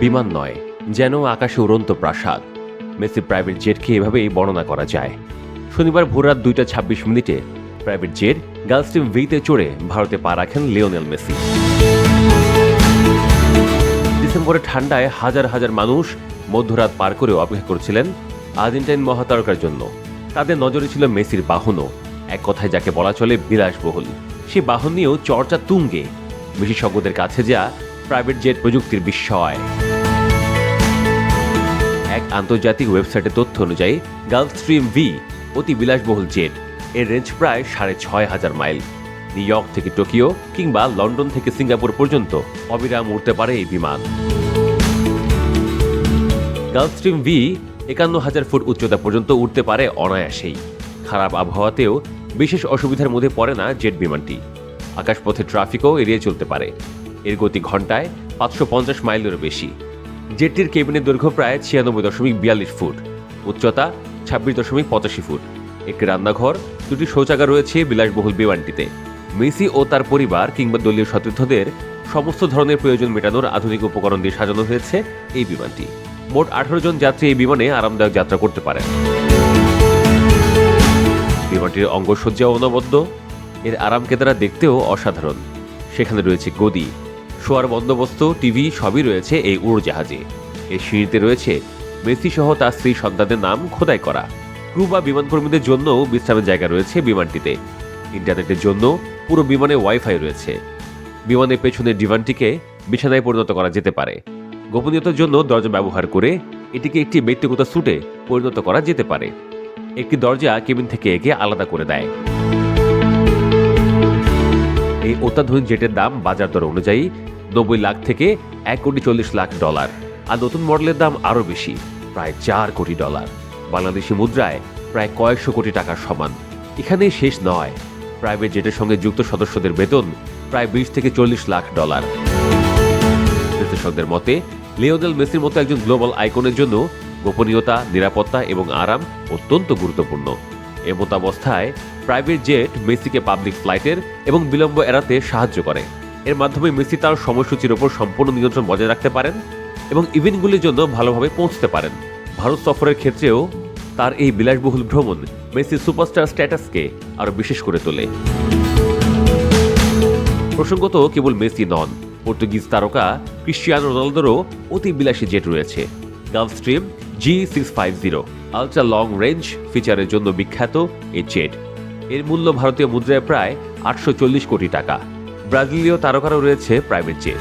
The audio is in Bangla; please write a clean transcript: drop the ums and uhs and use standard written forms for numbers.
বিমান নয়, যেন আকাশে উড়ন্ত প্রাসাদ। মেসির প্রাইভেট জেটকে এভাবেই বর্ণনা করা যায়। শনিবার ভোররাত 2:26 প্রাইভেট জেট গালস্ট্রিম ভিতে চড়ে ভারতে পা রাখেন লিওনেল মেসি। ডিসেম্বরে ঠান্ডায় হাজার হাজার মানুষ মধ্যরাত পার করেও অপেক্ষা করছিলেন আর্জেন্টাইন মহাতারকার জন্য। তাদের নজরে ছিল মেসির বাহনও, এক কথায় যাকে বলা চলে বিলাসবহুল। সে বাহন নিয়েও চর্চা তুঙ্গে, বিশেষজ্ঞদের কাছে যা প্রাইভেট জেট প্রযুক্তির বিস্ময়। এক আন্তর্জাতিক ওয়েবসাইটের তথ্য অনুযায়ী গালফস্ট্রিম ভি অতি বিলাসবহুল জেট। এর রেঞ্জ প্রায় 6,500 মাইল। নিউ ইয়র্ক থেকে টোকিও কিংবা লন্ডন থেকে সিঙ্গাপুর পর্যন্ত অবিরাম উড়তে পারে এই বিমান। গালফস্ট্রিম ভি 51,000 ফুট উচ্চতা পর্যন্ত উঠতে পারে অনায়াসেই। খারাপ আবহাওয়াতেও বিশেষ অসুবিধার মধ্যে পড়ে না জেট বিমানটি। আকাশপথে ট্রাফিকও এড়িয়ে চলতে পারে। এর গতি ঘন্টায় 550 মাইলেরও বেশি। জেটটির কেবিনের দৈর্ঘ্য প্রায় 96.42 ফুট, উচ্চতা 26.85 ফুট। একটি রান্নাঘর, 2টি শৌচাগার রয়েছে বিলাসবহুল বিমানটিতে। মেসি ও তার পরিবার কিংবা দলীয় সতীর্থদের সমস্ত ধরনের প্রয়োজন মেটানোর আধুনিক উপকরণ দিয়ে সাজানো হয়েছে এই বিমানটি। মোট 18 জন যাত্রী এই বিমানে আরামদায়ক যাত্রা করতে পারেন। বিমানটির অঙ্গসজ্জাও অনবদ্য। এর আরামকেদারা দেখতেও অসাধারণ। সেখানে রয়েছে গদি, শোয়ার বন্দোবস্ত, টিভি সবই রয়েছে এই উড়োজাহাজে। এর সিঁড়িতে রয়েছে মেসি সহ তার স্ত্রী সন্তানদের নাম খোদাই করা। ক্রু বা বিমানকর্মীদের জন্যও বিশ্রামের জায়গা রয়েছে বিমানটিতে। ইন্টারনেটের জন্য পুরো বিমানে ওয়াইফাই রয়েছে। বিমানের পেছনের ডিভানটিকে বিছানায় পরিণত করা যেতে পারে। গোপনীয়তার জন্য দরজা ব্যবহার করে এটিকে একটি ব্যক্তিগত স্যুটে পরিণত করা যেতে পারে। একটি দরজা কেবিন থেকে একে আলাদা করে দেয়। এই অত্যাধুনিক জেটের দাম বাজার দর অনুযায়ী 90 লাখ থেকে $1,40,00,000। আর নতুন মডেলের দাম আরও বেশি, প্রায় $4 কোটি। বাংলাদেশি মুদ্রায় প্রায় কয়েকশো কোটি টাকার সমান। এখানেই শেষ নয়, প্রাইভেট জেটের সঙ্গে যুক্ত সদস্যদের বেতন প্রায় $20 থেকে $40 লাখ। বিশেষজ্ঞদের মতে লিওনেল মেসির মতো একজন গ্লোবাল আইকনের জন্য গোপনীয়তা, নিরাপত্তা এবং আরাম অত্যন্ত গুরুত্বপূর্ণ। এমতাবস্থায় প্রাইভেট জেট মেসিকে পাবলিক ফ্লাইটের এবং বিলম্ব এড়াতে সাহায্য করে। এর মাধ্যমে মেসি তার সময়সূচির ওপর সম্পূর্ণ নিয়ন্ত্রণ বজায় রাখতে পারেন এবং ইভেন্টগুলির জন্য ভালোভাবে পৌঁছতে পারেন। ভারত সফরের ক্ষেত্রেও তার এই বিলাসবহুল ভ্রমণ মেসির সুপারস্টার স্ট্যাটাসকে আরও বিশেষ করে তোলে। প্রসঙ্গত কেবল মেসি নন, পর্তুগিজ তারকা ক্রিশ্চিয়ানো রোনালদোরও অতি বিলাসী জেট রয়েছে। গালফস্ট্রিম G650 আলট্রা লং রেঞ্জ ফিচারের জন্য বিখ্যাত এই জেট। এর মূল্য ভারতীয় মুদ্রায় প্রায় $840 কোটি। ব্রাজিলীয় তারকারও রয়েছে প্রাইভেট জেট।